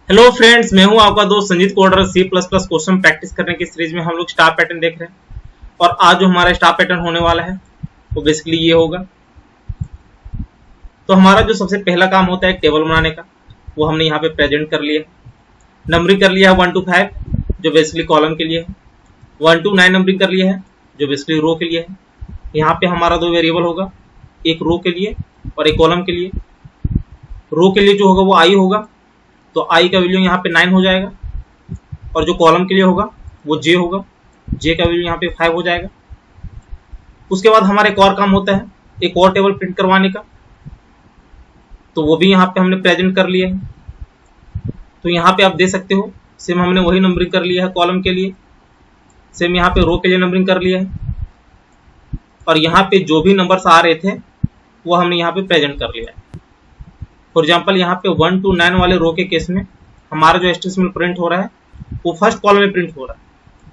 Hello friends, मैं हूं आपका दोस्त Sanjeet coder. C plus plus question practice करने की सीरीज में हम लोग स्टार पैटर्न देख रहे हैं और आज जो हमारा स्टार पैटर्न होने वाला है वो बेसिकली ये होगा। तो हमारा जो सबसे पहला काम होता है एक टेबल बनाने का, वो हमने यहाँ पे प्रेजेंट कर लिया। नंबरिंग कर लिया है 1 to 5 जो बेसिकली कॉलम के लिए है, 1 to 9 नंबरिंग कर लिया है जो बेसिकली रो के लिए है। यहाँ पे हमारा दो वेरिएबल होगा, एक रो के लिए और एक कॉलम के लिए। रो के लिए जो होगा वो आई होगा, तो आई का वैल्यू यहाँ पे 9 हो जाएगा, और जो कॉलम के लिए होगा वो जे होगा, जे का वैल्यू यहाँ पे 5 हो जाएगा। उसके बाद हमारा एक और काम होता है एक और टेबल प्रिंट करवाने का, तो वो भी यहाँ पे हमने प्रेजेंट कर लिया है। तो यहाँ पे आप दे सकते हो सेम हमने वही नंबरिंग कर लिया है कॉलम के लिए, सेम यहाँ पे रो के लिए नंबरिंग कर लिया है, और यहाँ पे जो भी नंबर्स आ रहे थे वो हमने यहाँ पे प्रेजेंट कर लिया है। फॉर एग्जाम्पल यहाँ पे 1 to 9 वाले रो के केस में हमारा जो एचटीएमएल प्रिंट हो रहा है वो फर्स्ट कॉलम में प्रिंट हो रहा है,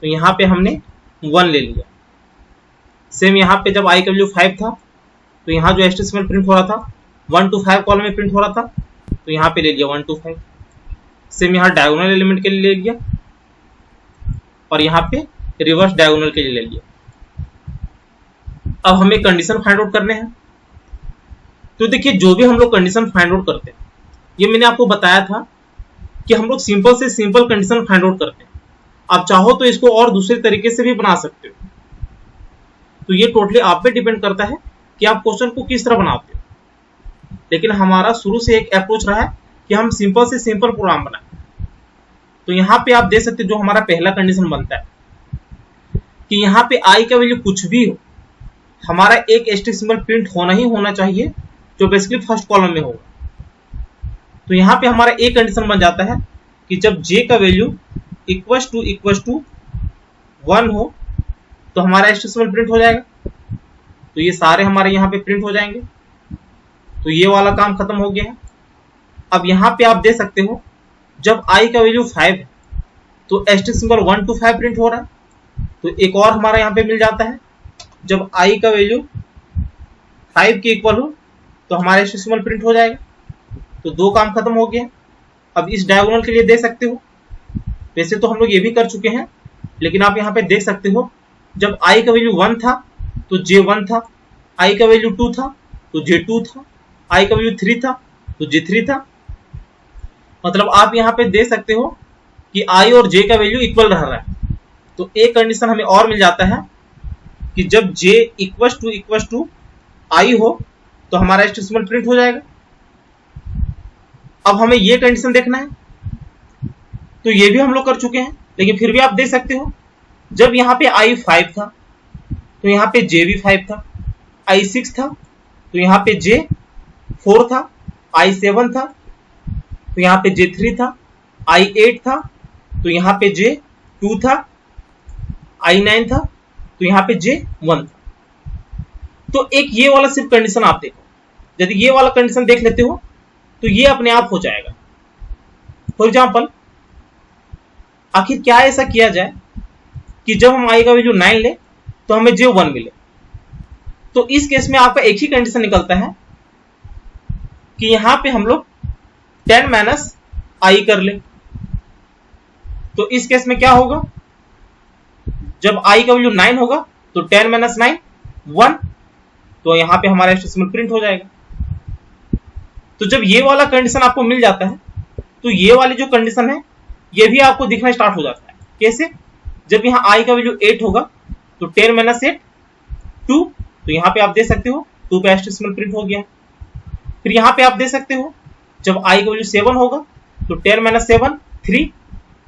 तो यहाँ पे हमने 1 ले लिया। सेम यहाँ पे जब आई का वैल्यू 5 था तो यहाँ जो एचटीएमएल प्रिंट हो रहा था 1 to 5 कॉलम में प्रिंट हो रहा था, तो यहाँ पे ले लिया 1 to 5। सेम यहाँ डायगोनल एलिमेंट के लिए ले लिया और यहाँ पे रिवर्स डायगोनल के लिए ले लिया। अब हमें कंडीशन फाइंड आउट करने हैं। तो देखिए, जो भी हम लोग कंडीशन फाइंड आउट करते हैं, ये मैंने आपको बताया था कि हम लोग सिंपल से सिंपल कंडीशन फाइंड आउट करते हैं। आप चाहो तो इसको और दूसरे तरीके से भी बना सकते हो, तो ये टोटली आप पे डिपेंड करता है कि आप क्वेश्चन को किस तरह बनाते हो। लेकिन हमारा शुरू से एक अप्रोच रहा है कि हम सिंपल से सिंपल प्रोग्राम बनाए। तो यहाँ पे आप देख सकते हो जो हमारा पहला कंडीशन बनता है कि यहाँ पे आई का वैल्यू कुछ भी हो, हमारा एक एचटीएमएल प्रिंट होना ही होना चाहिए जो बेसिकली फर्स्ट कॉलम में होगा। तो यहाँ पे हमारा एक कंडीशन बन जाता है कि जब j का वैल्यू इक्वल्स टू 1 हो तो हमारा एचटीएमएल प्रिंट हो जाएगा। तो ये सारे हमारे यहाँ पे प्रिंट हो जाएंगे। तो ये वाला काम खत्म हो गया है। अब यहाँ पे आप देख सकते हो जब i का वैल्यू 5 है तो एचटीएमएल 1 to 5 प्रिंट हो रहा है। तो एक और हमारा यहाँ पे मिल जाता है, जब i का वैल्यू 5 के इक्वल हो तो हमारा एचटीएमएल प्रिंट हो जाएगा। तो दो काम खत्म हो गया। अब इस डायगोनल के लिए दे सकते हो, वैसे तो हम लोग ये भी कर चुके हैं, लेकिन आप यहाँ पे देख सकते हो जब i का वैल्यू 1 था तो j 1 था, i का वैल्यू 2 था तो j 2 था, i का वैल्यू 3 था तो j 3 था। मतलब आप यहाँ पे देख सकते हो कि i और j का वैल्यू इक्वल रह रहा है। तो एक कंडीशन हमें और मिल जाता है कि जब j इक्वल्स टू i हो तो हमारा एचटीएमएल प्रिंट हो जाएगा। अब हमें ये कंडीशन देखना है, तो ये भी हम लोग कर चुके हैं, लेकिन फिर भी आप देख सकते हो जब यहाँ पे i 5 था तो यहाँ पे j भी 5 था, i 6 था तो यहाँ पे j 4 था, i 7 था तो यहाँ पे j 3 था, i 8 था तो यहाँ पे j 2 था, i 9 था तो यहाँ पे j 1 था। तो एक ये वाला सिर्फ कंडीशन आप देखो, यदि ये वाला कंडीशन देख लेते हो तो ये अपने आप हो जाएगा। फॉर एग्जाम्पल, आखिर क्या ऐसा किया जाए कि जब हम i का वैल्यू 9 ले तो हमें j 1 मिले। तो इस केस में आपका एक ही कंडीशन निकलता है कि यहां पे हम लोग 10 माइनस i कर ले। तो इस केस में क्या होगा, जब i का वैल्यू 9 होगा तो 10 माइनस 9 1, तो यहाँ पे हमारा एचटीएमएल प्रिंट हो जाएगा। तो जब ये वाला कंडीशन आपको मिल जाता है तो ये वाली जो कंडीशन है ये भी आपको दिखना स्टार्ट हो जाता है। कैसे? जब यहाँ i का वैल्यू 8 होगा तो 10 माइनस 8 2, तो यहाँ पे आप देख सकते हो 2 पे एचटीएमएल प्रिंट हो गया। फिर यहाँ पे आप देख सकते हो जब i का वैल्यू 7 होगा तो 10 माइनस 7 3,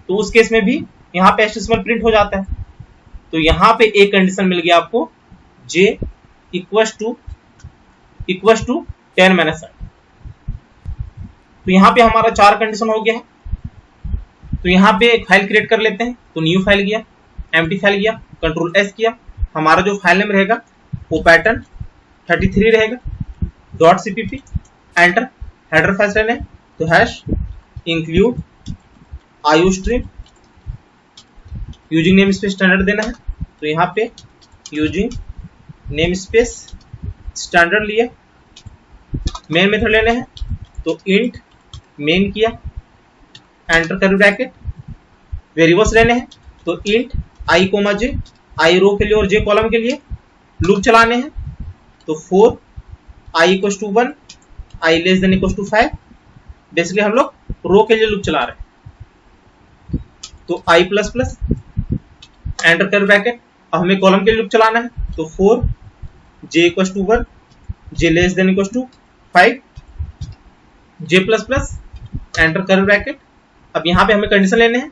तो उस केस में भी यहाँ पे एचटीएमएल प्रिंट हो जाता है। तो यहाँ पे एक कंडीशन मिल गया आपको j इक्वल्स टू 10 माइनस 8। तो यहाँ पे हमारा 4 कंडीशन हो गया है। तो यहाँ पे एक फाइल क्रिएट कर लेते हैं। तो न्यू फाइल गया, एम्प्टी फाइल गया, कंट्रोल एस किया, हमारा जो फाइल नेम रहेगा वो पैटर्न 33 रहेगा, .cpp, एंटर। हेडर फाइल है तो hash include iostream, using name space standard देना है। तो यहाँ पे यूजिंग नेम स्पेस स्टैंडर्ड लिया, मेन मेथड लेने हैं तो इंट मेन किया, एंटर कर्ली ब्रैकेट, वेरिएबल्स लेने हैं तो इंट आई कोमा जे, आई रो के लिए और जे कॉलम के लिए, लूप चलाने हैं तो 4 I equals to 1, I less than equals to 5। Basically हम लोग रो के लिए लूप चला रहे हैं तो I plus plus enter curly bracket. अब हमें कॉलम के लिए लूप चलाना है तो 4 J equals to 1, J less than equals to 5, J plus plus enter curly bracket. अब यहाँ पे हमें कंडीशन लेने हैं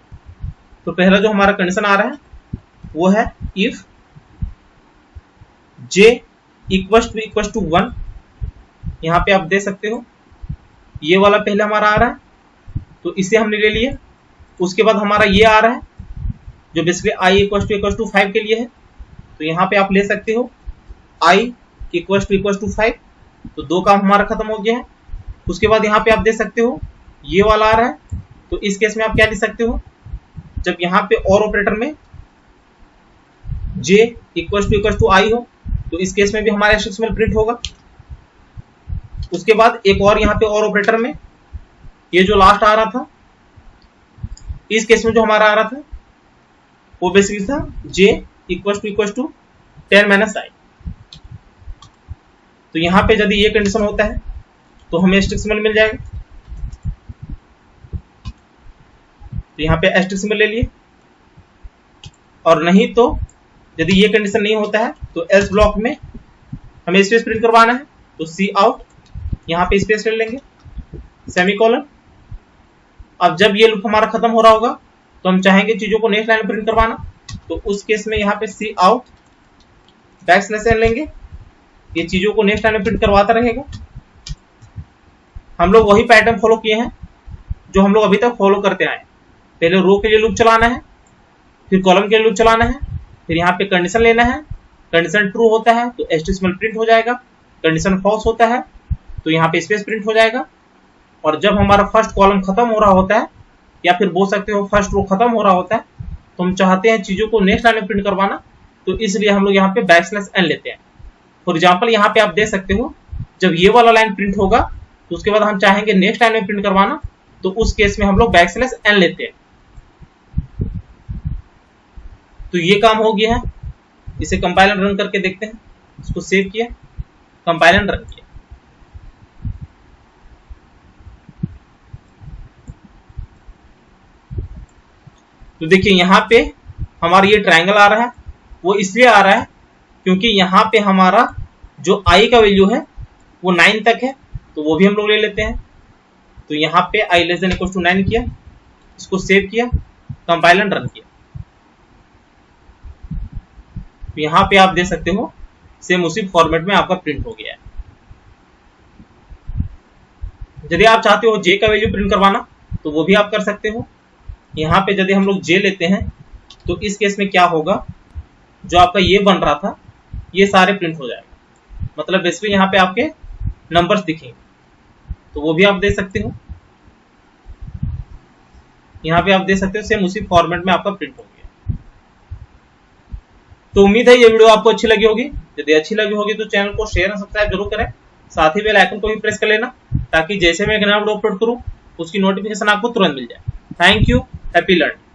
तो पहला जो हमारा कंडीशन आ रहा है वो है इफ जे इक्वल्स टू 1। यहाँ पे आप दे सकते हो ये वाला पहले हमारा आ रहा है तो इसे हमने ले लिया। उसके बाद हमारा ये आ रहा है जो बेसिकली आई इक्वल्स टू 5 के लिए है तो यहाँ पे आप ले सकते हो आई इक्वल्स टू 5। तो दो काम हमारा खत्म हो गया है। उसके बाद यहाँ पे आप दे सकते हो ये वाला आ रहा है तो इस केस में आप क्या लिख सकते हो, जब यहाँ पे और ऑपरेटर में j इक्वल्स टू आई हो तो इस केस में भी हमारा HTML प्रिंट होगा। उसके बाद एक और यहाँ पे और ऑपरेटर में ये जो लास्ट आ रहा था, इस केस में जो हमारा आ रहा था वो बेसिकली था j इक्वल्स टू 10 माइनस आई। तो यहाँ पे यदि ये कंडीशन होता है तो हमें HTML मिल जाएगा। तो यहाँ पे HTML ले लिए, और नहीं तो यदि ये कंडीशन नहीं होता है तो एल्स ब्लॉक में हमें स्पेस प्रिंट करवाना है तो सी आउट, यहाँ पे स्पेस ले लेंगे, सेमीकोलन। अब जब ये लूप हमारा खत्म हो रहा होगा तो हम चाहेंगे चीजों को नेक्स्ट लाइन में प्रिंट करवाना तो उस केस में यहाँ पे सी आउट बैकस्लैश एन लेंगे, ये चीजों को नेक्स्ट लाइन में प्रिंट करवाता रहेगा। हम लोग वही पैटर्न फॉलो किए हैं जो हम लोग अभी तक फॉलो करते आए। पहले रो के लिए लूप चलाना है, फिर कॉलम के लिए लूप चलाना है, फिर यहाँ पे कंडीशन लेना है। कंडीशन ट्रू होता है तो HTML प्रिंट हो जाएगा, कंडीशन फॉल्स होता है तो यहाँ पे स्पेस प्रिंट हो जाएगा। और जब हमारा फर्स्ट कॉलम खत्म हो रहा होता है या फिर बोल सकते हो फर्स्ट रो खत्म हो रहा होता है तो हम चाहते हैं चीजों को नेक्स्ट लाइन में प्रिंट करवाना तो इसलिए हम लोग यहाँ पे बैकस्लैश एन लेते हैं। फॉर एग्जाम्पल यहाँ पे आप देख सकते हो जब ये वाला लाइन प्रिंट होगा तो उसके बाद हम चाहेंगे नेक्स्ट लाइन में प्रिंट करवाना तो उस केस में हम लोग बैकस्लैश एन लेते हैं। तो ये काम हो गया है। इसे कंपाइलर रन करके देखते हैं। इसको सेव किया, कंपाइलर रन किया। तो देखिए यहाँ पे हमारा ये ट्रायंगल आ रहा है, वो इसलिए आ रहा है क्योंकि यहाँ पे हमारा जो i का वैल्यू है वो 9 तक है तो वो भी हम लोग ले लेते हैं। तो यहाँ पे i less than equal to 9 किया, इसको सेव किया, कंपाइलर रन किया। तो यहाँ पे आप देख सकते हो सेम उसी फॉर्मेट में आपका प्रिंट हो गया है। यदि आप चाहते हो j का वैल्यू प्रिंट करवाना तो वो भी आप कर सकते हो। यहाँ पे यदि हम लोग j लेते हैं तो इस केस में क्या होगा, जो आपका ये बन रहा था ये सारे प्रिंट हो जाएगा, मतलब बेसिकली यहाँ पे आपके नंबर्स दिखेंगे तो वो भी आप दे सकते हो। यहाँ पे आप दे सकते हो सेम उसी फॉर्मेट में आपका प्रिंट हो गया। तो उम्मीद है ये वीडियो आपको अच्छी लगी होगी। यदि अच्छी लगी होगी तो चैनल को शेयर और सब्सक्राइब जरूर करें, साथ ही बेल आइकन को भी प्रेस कर लेना ताकि जैसे मैं एक नया वीडियो अपलोड करूँ उसकी नोटिफिकेशन आपको तुरंत मिल जाए। Thank you, happy learning.